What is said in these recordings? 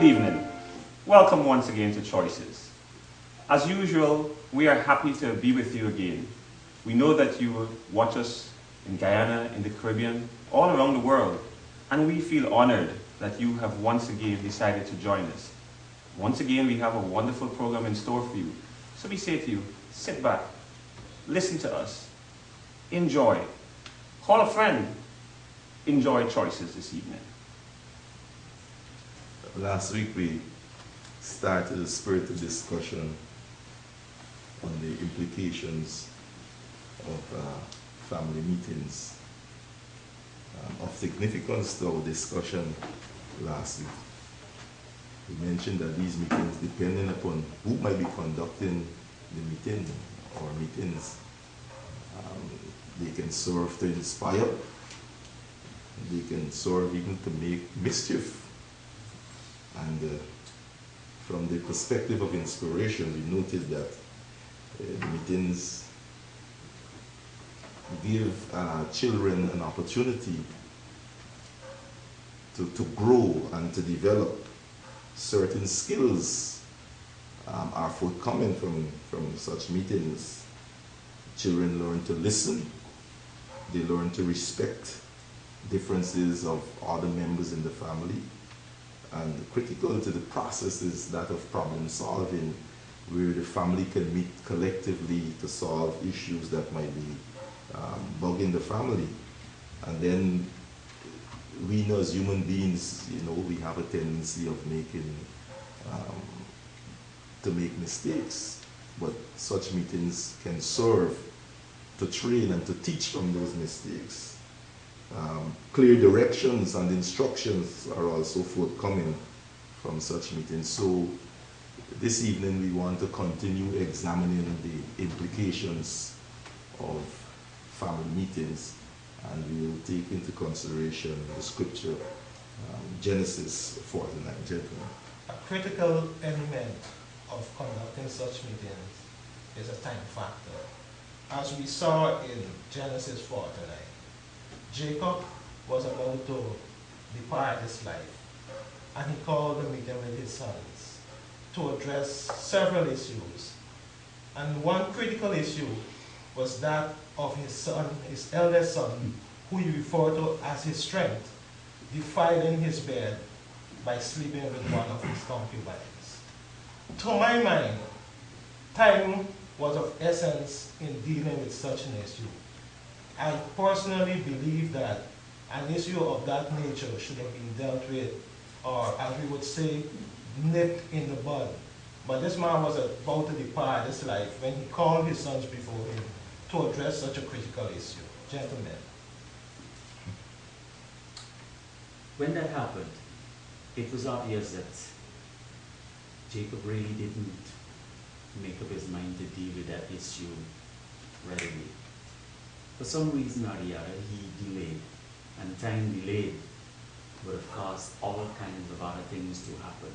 evening. Welcome once again to Choices. As usual, we are happy to be with you again. We know that you watch us in Guyana, in the Caribbean, all around the world, and we feel honored that you have once again decided to join us. Once again, we have a wonderful program in store for you. So we say to you, sit back, listen to us, enjoy, call a friend, enjoy Choices this evening. Last week we started a spirited discussion on the implications of family meetings. Of significance to our discussion last week, we mentioned that these meetings, depending upon who might be conducting the meeting or meetings, they can serve to inspire, they can serve even to make mischief. And from the perspective of inspiration, we noted that the meetings give children an opportunity to grow and to develop. Certain skills are forthcoming from such meetings. Children learn to listen, they learn to respect differences of other members in the family. And critical to the process is that of problem solving, where the family can meet collectively to solve issues that might be bugging the family. And then we know as human beings, we have a tendency of to make mistakes, but such meetings can serve to train and to teach from those mistakes. Clear directions and instructions are also forthcoming from such meetings. So this evening we want to continue examining the implications of family meetings, and we will take into consideration the scripture, Genesis 49. Gentlemen. A critical element of conducting such meetings is a time factor. As we saw in Genesis 49, Jacob was about to depart this life, and he called a meeting with his sons to address several issues. And one critical issue was that of his son, his eldest son, who he referred to as his strength, defiling his bed by sleeping with one of his concubines. To my mind, time was of essence in dealing with such an issue. I personally believe that an issue of that nature should have been dealt with, or as we would say, nipped in the bud. But this man was about to depart this life when he called his sons before him to address such a critical issue. Gentlemen. When that happened, it was obvious that Jacob really didn't make up his mind to deal with that issue readily. For some reason or the other, he delayed, and time delayed would have caused all kinds of other things to happen.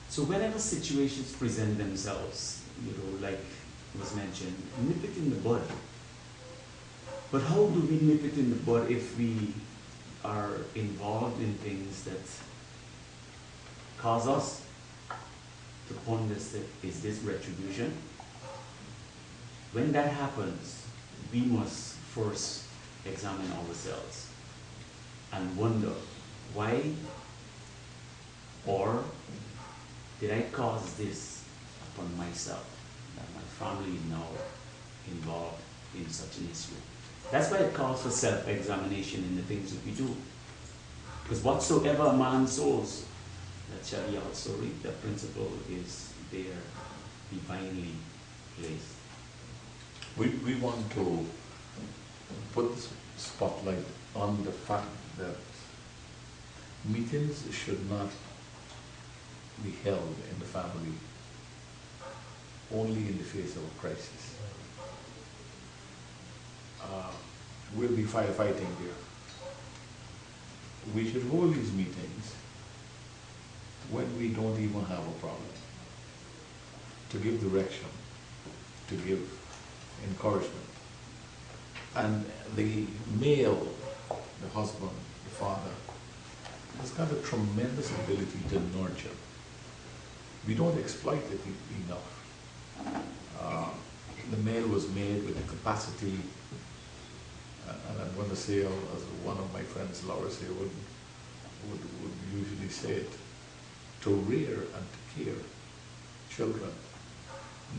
So whenever situations present themselves, like was mentioned, nip it in the bud. But how do we nip it in the bud if we are involved in things that cause us to ponder, is this retribution? When that happens, we must first examine ourselves and wonder why, or did I cause this upon myself, that my family is now involved in such an issue. That's why it calls for self-examination in the things that we do. Because whatsoever a man sows, that shall he also reap. That principle is there, divinely placed. We want to put the spotlight on the fact that meetings should not be held in the family only in the face of a crisis. We'll be firefighting there. We should hold these meetings when we don't even have a problem, to give direction, to give encouragement. And the male, the husband, the father, has got a tremendous ability to nurture. We don't exploit it enough. The male was made with the capacity, and I'm going to say, as one of my friends, Laura, say, would usually say it, to rear and to care children.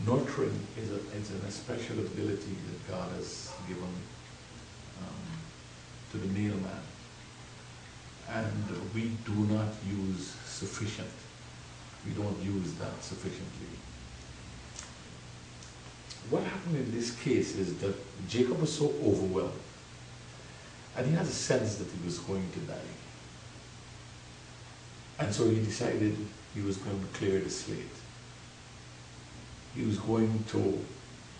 Nurturing is an special ability that God has given to the male man, and we do not use sufficient. We don't use that sufficiently. What happened in this case is that Jacob was so overwhelmed, and he had a sense that he was going to die. And so he decided he was going to clear the slate. He was going to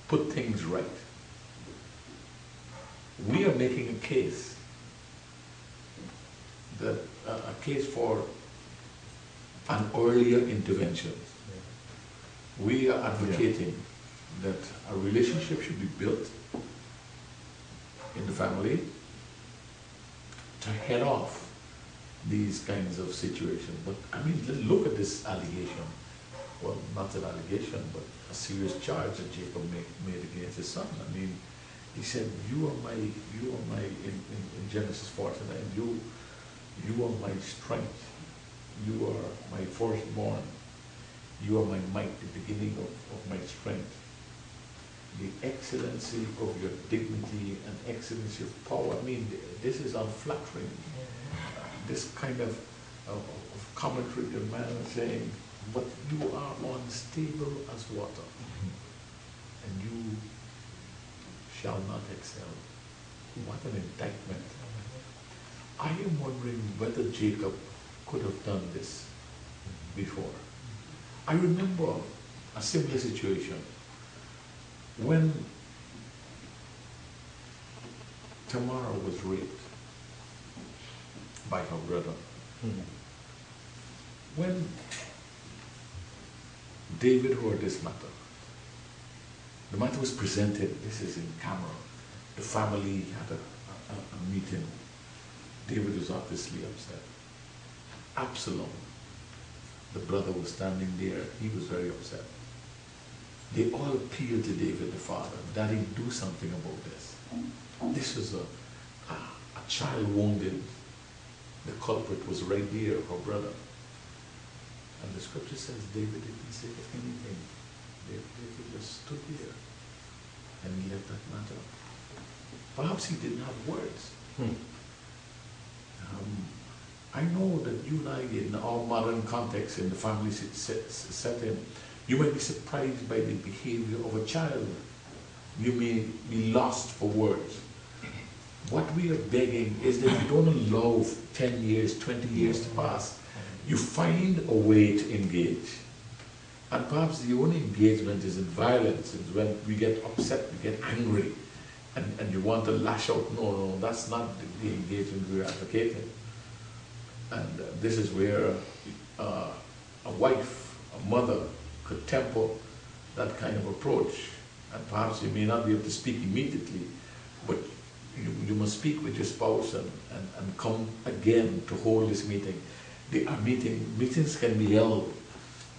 put things right. We are making a case that a case for an earlier intervention. We are advocating that a relationship should be built in the family to head off these kinds of situations. But I mean, look at this allegation. Well, not an allegation, but a serious charge that Jacob made against his son. I mean, he said, you are my, in Genesis 49, you are my strength. You are my firstborn. You are my might, the beginning of my strength. The excellency of your dignity and excellency of power. I mean, this is unflattering. This kind of commentary, the man is saying, but you are unstable as water, and you shall not excel. What an indictment. I am wondering whether Jacob could have done this before. I remember a similar situation when Tamar was raped by her brother. When David heard this matter, the matter was presented, this is in camera, the family had a meeting. David was obviously upset. Absalom, the brother, was standing there, he was very upset. They all appealed to David the father, Daddy, do something about this. This was a child wounded. The culprit was right there, her brother. And the scripture says David didn't say anything. David just stood there and he left that matter. Perhaps he didn't have words. I know that you and I, in our modern context, in the family setting, you might be surprised by the behavior of a child. You may be lost for words. What we are begging is that you don't allow 10 years, 20 years to pass. You find a way to engage. And perhaps the only engagement is in violence. It's when we get upset, we get angry, and you want to lash out. No, that's not the engagement we're advocating. And this is where a wife, a mother, could temper that kind of approach. And perhaps you may not be able to speak immediately, but you must speak with your spouse and come again to hold this meeting. Meetings can be held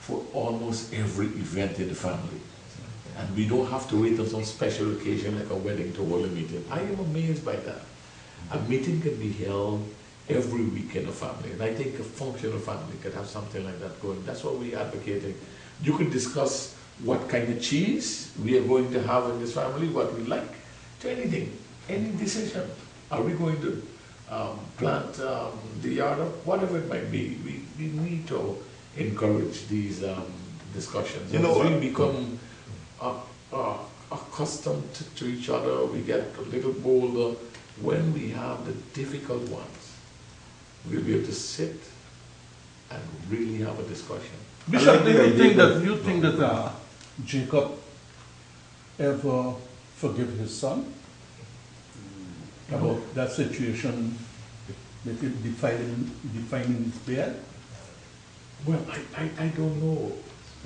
for almost every event in the family. And we don't have to wait on some special occasion like a wedding to hold a meeting. I am amazed by that. A meeting can be held every week in a family. And I think a functional family could have something like that going. That's what we're advocating. You could discuss what kind of cheese we are going to have in this family, what we like, to anything, any decision. Are we going to plant the yard or whatever it might be? We need to encourage these discussions. You know, we become accustomed to each other, we get a little bolder. When we have the difficult ones, we'll be able to sit and really have a discussion. Bishop, do you think that Jacob ever forgive his son about that situation, that it defining his bed? Well, I don't know.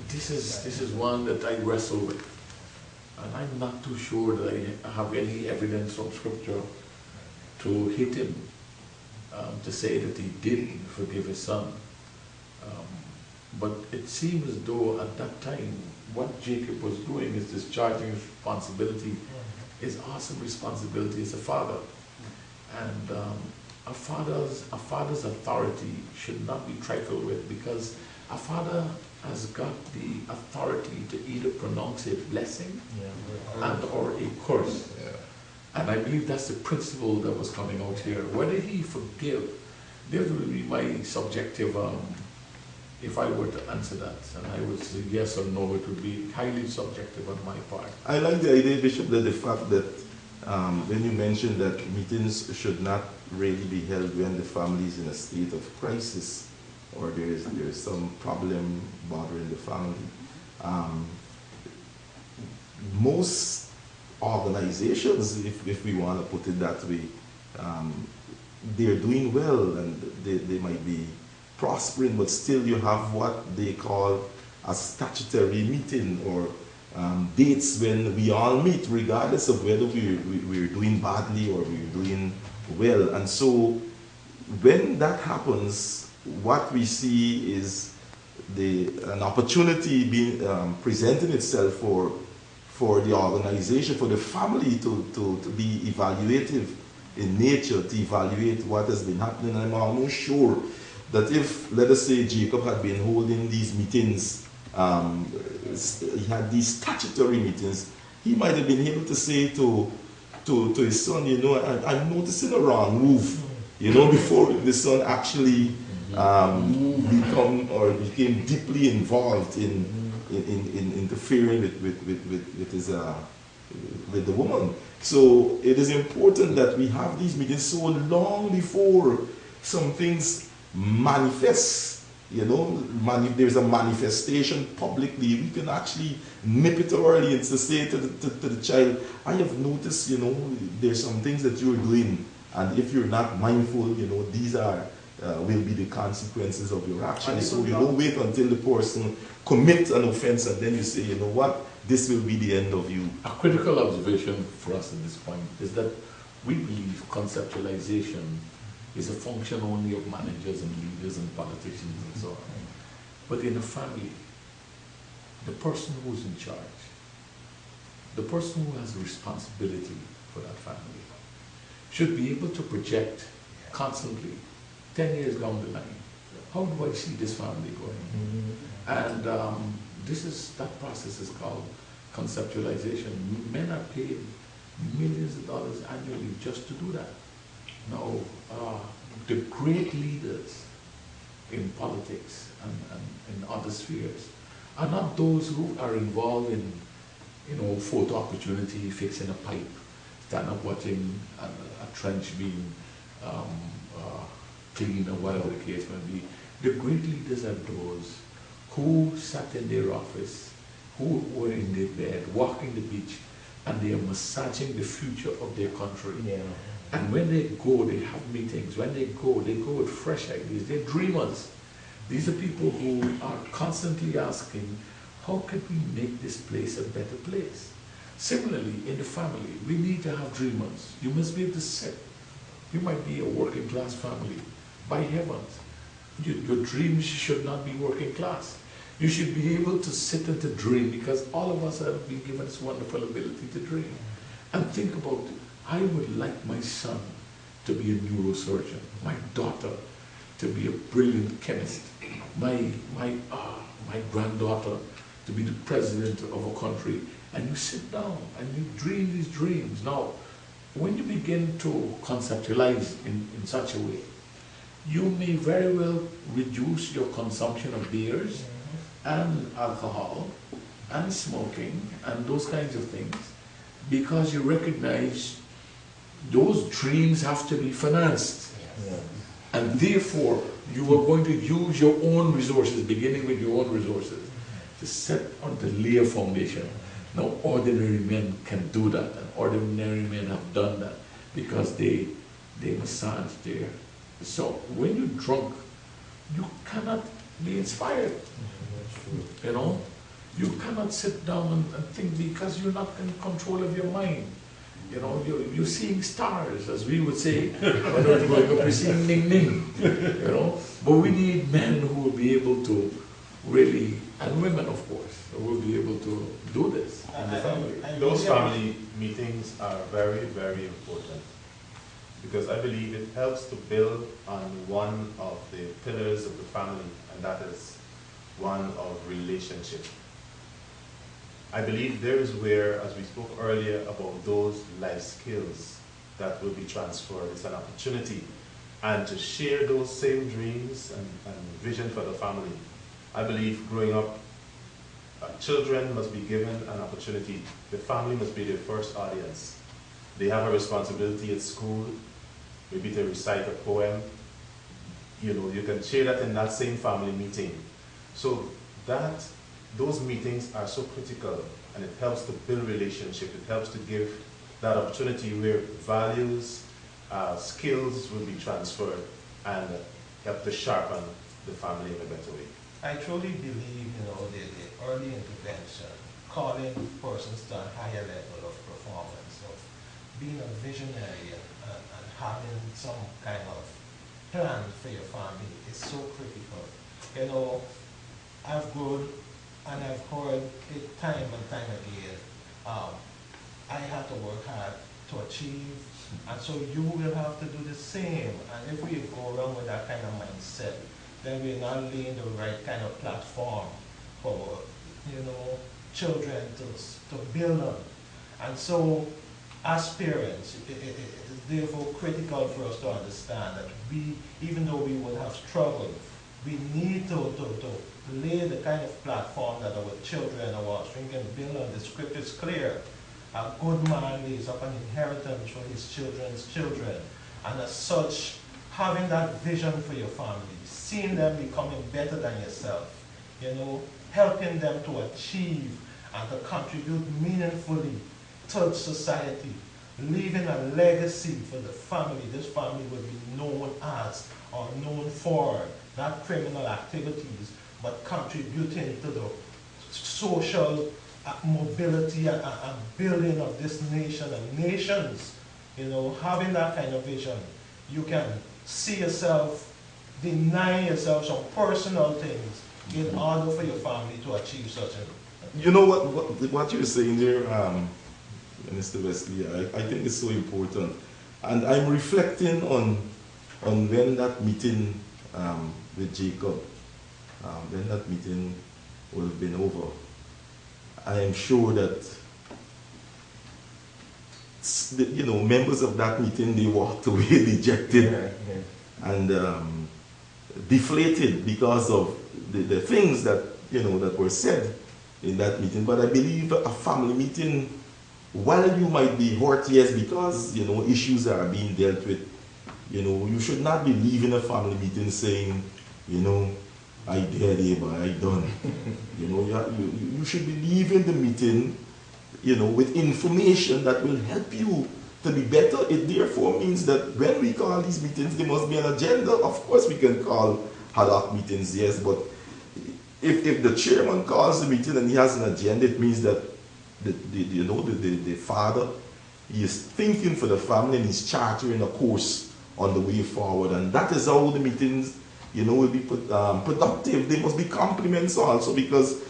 This is one that I wrestle with, and I'm not too sure that I have any evidence from Scripture to hit him to say that he did forgive his son. But it seems as though at that time, what Jacob was doing is discharging his responsibility, his awesome responsibility as a father. And a father's authority should not be trifled with, because a father has got the authority to either pronounce a blessing and or a curse. And I believe that's the principle that was coming out here. Whether he forgive, there will be my subjective, if I were to answer that, and I would say yes or no, it would be highly subjective on my part. I like the idea, Bishop, that the fact that when you mentioned that meetings should not really be held when the family is in a state of crisis or there is some problem bothering the family. Most organizations, if we want to put it that way, they're doing well and they might be prospering, but still you have what they call a statutory meeting or dates when we all meet, regardless of whether we're doing badly or we're doing well. And so when that happens, what we see is an opportunity being presenting itself for the organization, for the family to be evaluative in nature, to evaluate what has been happening. I'm almost sure that if, let us say, Jacob had been holding these meetings, he had these statutory meetings, he might have been able to say to his son, you know, I'm noticing a wrong move, you know, before the son actually became deeply involved in interfering with the woman. So it is important that we have these meetings so long before some things manifest. You know, there's a manifestation publicly. We can actually nip it early and to say to the child, I have noticed, you know, there's some things that you're doing, and if you're not mindful, you know, these are will be the consequences of your actions. So you don't wait until the person commits an offense and then you say, you know what, this will be the end of you. A critical observation for us at this point is that we believe conceptualization is a function only of managers and leaders and politicians and so on. But in a family, the person who's in charge, the person who has the responsibility for that family, should be able to project constantly, 10 years down the line, how do I see this family going? And that process is called conceptualization. Men are paid millions of dollars annually just to do that. Now, the great leaders in politics and in other spheres are not those who are involved in, you know, photo opportunity, fixing a pipe, stand up watching a trench being cleaned or whatever the case may be. The great leaders are those who sat in their office, who were in their bed, walking the beach, and they are massaging the future of their country. Yeah. And when they go, they have meetings. When they go with fresh ideas. They're dreamers. These are people who are constantly asking, how can we make this place a better place? Similarly, in the family, we need to have dreamers. You must be able to sit. You might be a working class family. By heavens, your dreams should not be working class. You should be able to sit and to dream, because all of us have been given this wonderful ability to dream. And think about it. I would like my son to be a neurosurgeon, my daughter to be a brilliant chemist, my granddaughter to be the president of a country. And you sit down and you dream these dreams. Now, when you begin to conceptualize in such a way, you may very well reduce your consumption of beers and alcohol and smoking and those kinds of things, because you recognize those dreams have to be financed. And therefore, you are going to use your own resources, beginning with your own resources, to set on the layer foundation. Now, ordinary men can do that, and ordinary men have done that because they massage there. So when you're drunk, you cannot be inspired. You know, you cannot sit down and think, because you're not in control of your mind. You know, you're seeing stars, as we would say. When we're growing up, you're seeing ning ning. You know, but we need men who will be able to really, and women, of course, who will be able to do this in the family. Those family meetings are very, very important, because I believe it helps to build on one of the pillars of the family, and that is one of relationship. I believe there is where, as we spoke earlier about those life skills that will be transferred, it's an opportunity, and to share those same dreams and vision for the family. I believe growing up, children must be given an opportunity. The family must be their first audience. They have a responsibility at school, maybe to recite a poem. You know, you can share that in that same family meeting. So those meetings are so critical, and it helps to build relationship. It helps to give that opportunity where values, skills will be transferred and help to sharpen the family in a better way. I truly believe, you know, the early intervention, calling persons to a higher level of performance, of being a visionary and having some kind of plan for your family is so critical. You know, I've grown and I've heard it time and time again. I had to work hard to achieve, and so you will have to do the same. And if we go around with that kind of mindset, then we're not laying the right kind of platform for, you know, children to build on. And so, as parents, it is therefore critical for us to understand that we, even though we will have struggled, we need to lay the kind of platform that our children, our offspring can build on. The script is clear. A good man lays up an inheritance for his children's children. And as such, having that vision for your family, seeing them becoming better than yourself, you know, helping them to achieve and to contribute meaningfully to society, leaving a legacy for the family. This family will be known as or known for not criminal activities, but contributing to the social mobility and building of this nation and nations. You know, having that kind of vision, you can see yourself, deny yourself some personal things in order for your family to achieve such a... You know what you're saying there, Mr. Wesley, I think it's so important. And I'm reflecting on when that meeting with Jacob, when that meeting will have been over. I am sure that, you know, members of that meeting, they walked away dejected and deflated because of the things that, you know, that were said in that meeting. But I believe a family meeting, while you might be hurt, yes, because, you know, issues are being dealt with, you know, you should not be leaving a family meeting saying, you know, I did it, but I done. You know, you should be leaving the meeting, you know, with information that will help you to be better. It therefore means that when we call these meetings, there must be an agenda. Of course, we can call ad hoc meetings, yes, but if the chairman calls the meeting and he has an agenda, it means that the father, he is thinking for the family and he's chartering a course on the way forward, and that is how the meetings, you know, will be productive. They must be compliments also, because,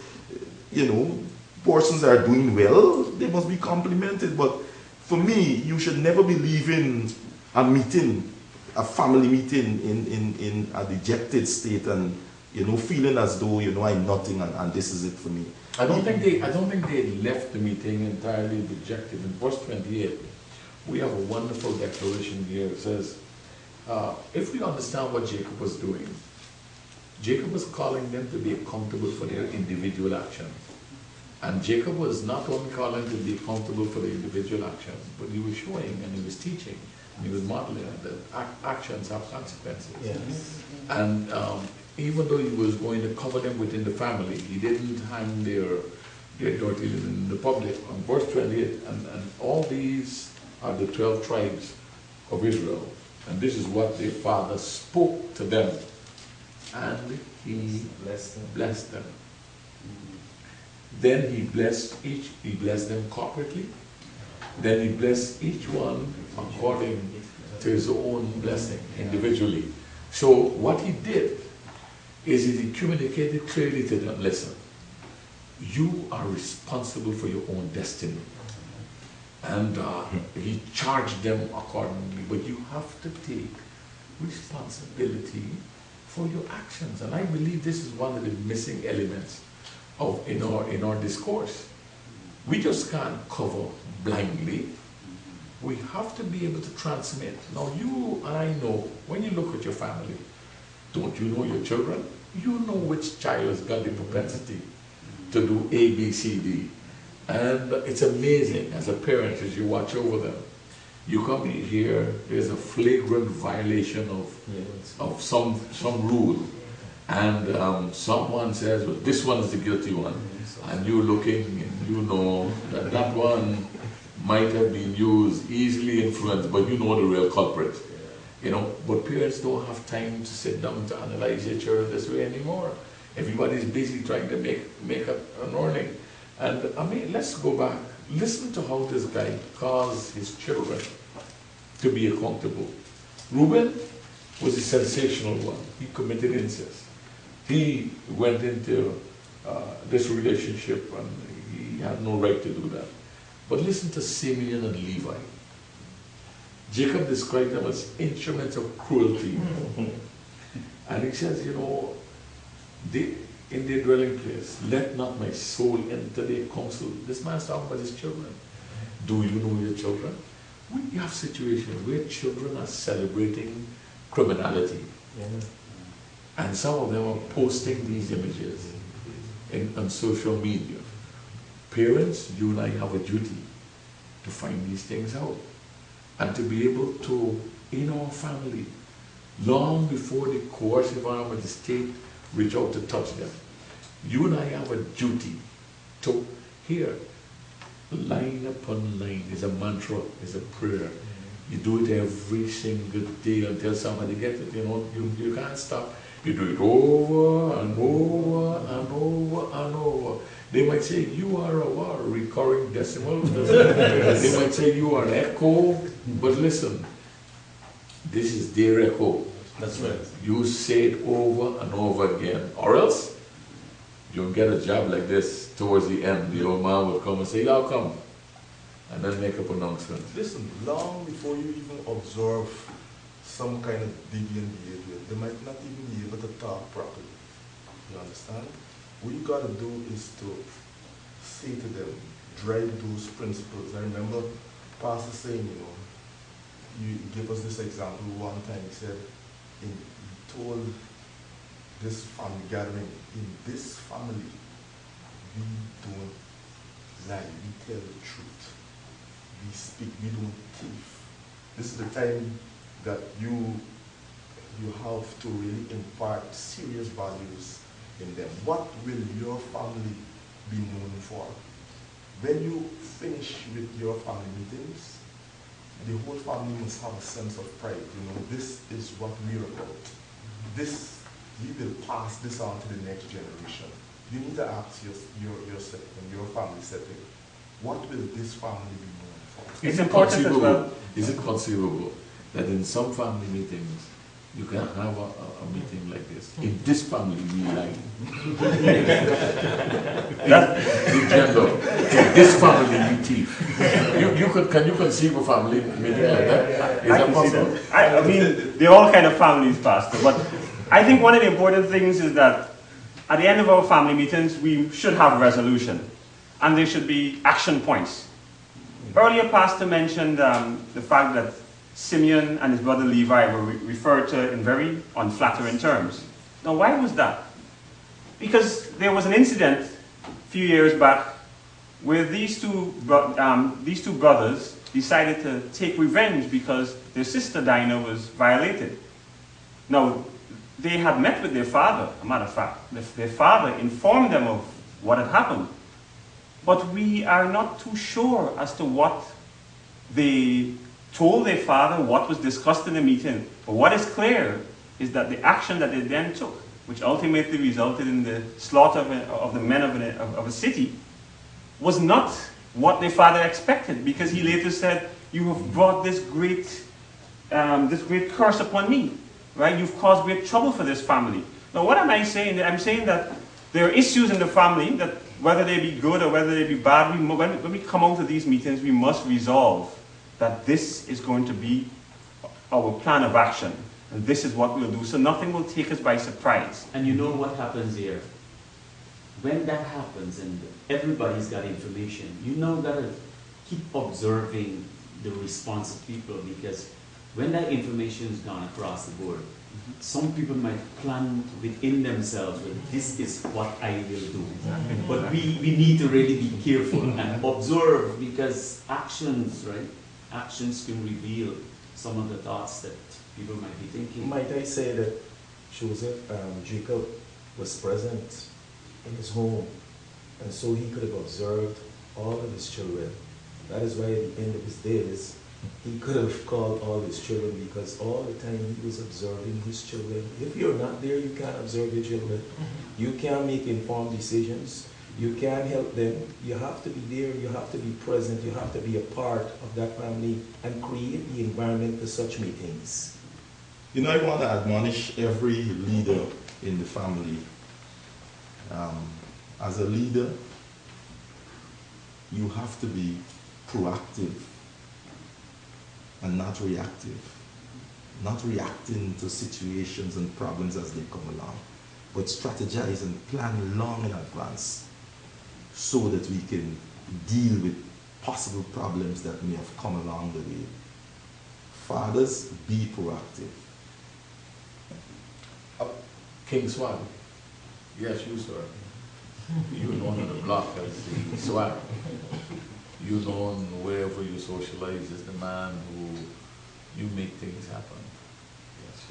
you know, persons are doing well, they must be complimented. But for me, you should never be leaving a meeting, a family meeting, in a dejected state and, you know, feeling as though, you know, I'm nothing and this is it for me. I don't think they left the meeting entirely dejected. In verse 28, we have a wonderful declaration here. It says, if we understand what Jacob was doing, Jacob was calling them to be accountable for their individual actions. And Jacob was not only calling to be accountable for the individual actions, but he was showing and he was teaching and he was modeling that actions have consequences. Yes. And even though he was going to cover them within the family, he didn't hang their dirty in the public. On verse 28, and all these are the 12 tribes of Israel. And this is what their father spoke to them. And he blessed them. Then he blessed them corporately. then he blessed each one according to his own blessing individually. So what he did is he communicated clearly to them, listen, you are responsible for your own destiny. And he charged them accordingly, but you have to take responsibility for your actions. And I believe this is one of the missing elements in our discourse. We just can't cover blindly. We have to be able to transmit. Now you and I know, when you look at your family, don't you know your children? You know which child has got the propensity to do A, B, C, D. And it's amazing as a parent as you watch over them. You come in here, there's a flagrant violation of some rule. And someone says, well, this one is the guilty one. And you're looking and you know that that one might have been used, easily influenced, but you know the real culprit. You know, but parents don't have time to sit down to analyze their children this way anymore. Everybody's busy trying to make an earning. And I mean, let's go back. Listen to how this guy caused his children to be accountable. Reuben was a sensational one. He committed incest. He went into this relationship and he had no right to do that. But listen to Simeon and Levi. Jacob described them as instruments of cruelty. And he says, you know, in their dwelling place, let not my soul enter their counsel. This man's talking about his children. Do you know your children? We have situations where children are celebrating criminality. And some of them are posting these images on social media. Parents, you and I have a duty to find these things out. And to be able to, in our family, long before the coercive arm of the state reach out to touch them, you and I have a duty to hear line upon line. Is a mantra, is a prayer. You do it every single day until somebody gets it. You know, you can't stop. You do it over and over and over and over. They might say you are a recurring decimal. They might say you are an echo. But listen, this is their echo. That's right. You say it over and over again, or else you'll get a job like this towards the end. The old man will come and say, "I'll come," and then make a pronouncement. Listen, long before you even observe some kind of deviant behavior, they might not even be able to talk properly. You understand? What you got to do is to say to them, drive those principles. I remember Pastor saying, you know, you gave us this example one time. He said, he told this family gathering, in this family, we don't lie, we tell the truth. We speak, we don't thief. This is the time that you have to really impart serious values in them. What will your family be known for? When you finish with your family meetings, the whole family must have a sense of pride. You know, this is what we're about. This, we will pass this on to the next generation. You need to ask yourself in your family setting, what will this family be known for? It's important as well. Is it conceivable that in some family meetings, you can have a meeting like this? In this family, we lie. The gender. In this family, we thief. Can you conceive a family meeting like that? Is that possible? I mean, they're all kind of families, Pastor. But I think one of the important things is that at the end of our family meetings, we should have resolution. And there should be action points. Earlier, Pastor mentioned the fact that Simeon and his brother Levi were referred to in very unflattering terms. Now, why was that? Because there was an incident a few years back where these two brothers decided to take revenge because their sister Dinah was violated. Now, they had met with their father, a matter of fact. Their father informed them of what had happened. But we are not too sure as to what they told their father, what was discussed in the meeting. But what is clear is that the action that they then took, which ultimately resulted in the slaughter of the men of a city, was not what their father expected, because he later said, "You have brought this great curse upon me, right? You've caused great trouble for this family." Now, what am I saying? I'm saying that there are issues in the family that, whether they be good or whether they be bad, when we come out of these meetings, we must resolve that this is going to be our plan of action, and this is what we'll do, so nothing will take us by surprise. And you know what happens here? When that happens and everybody's got information, you now gotta keep observing the response of people, because when that information is gone across the board, some people might plan within themselves, well, this is what I will do. But we need to really be careful and observe, because actions, right? Actions can reveal some of the thoughts that people might be thinking. Might I say that Jacob was present in his home, and so he could have observed all of his children. That is why at the end of his days, he could have called all his children, because all the time he was observing his children. If you're not there, you can't observe your children. You can't make informed decisions. You can't help them. You have to be there. You have to be present. You have to be a part of that family and create the environment for such meetings. You know, I want to admonish every leader in the family. As a leader, you have to be proactive and not reactive. Not reacting to situations and problems as they come along, but strategize and plan long in advance so that we can deal with possible problems that may have come along the way. Fathers, be proactive. King Swag. Yes, you, sir. You're known on the block as the Swag. You're known wherever you socialize as the man who you make things happen. Yes,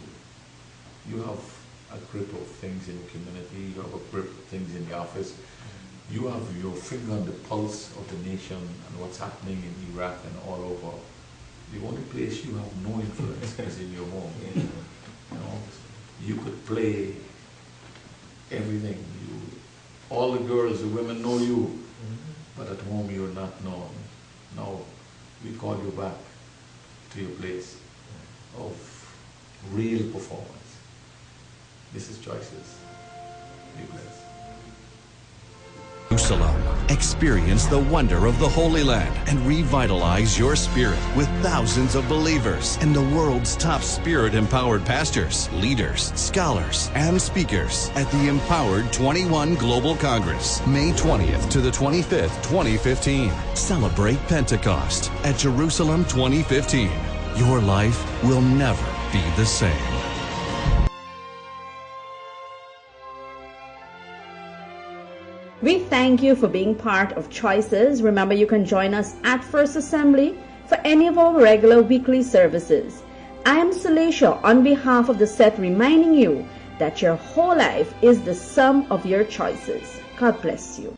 you have a grip of things in the community. You have a grip of things in the office. You have your finger on the pulse of the nation and what's happening in Iraq and all over. The only place you have no influence is in your home. You know, you could play everything. All the girls, the women know you, but at home you're not known. Now, we call you back to your place of real performance. This is Choices. Be blessed. Jerusalem. Experience the wonder of the Holy Land and revitalize your spirit with thousands of believers and the world's top spirit-empowered pastors, leaders, scholars, and speakers at the Empowered 21 Global Congress, May 20th to the 25th, 2015. Celebrate Pentecost at Jerusalem 2015. Your life will never be the same. We thank you for being part of Choices. Remember, you can join us at First Assembly for any of our regular weekly services. I am Celicia on behalf of the set, reminding you that your whole life is the sum of your choices. God bless you.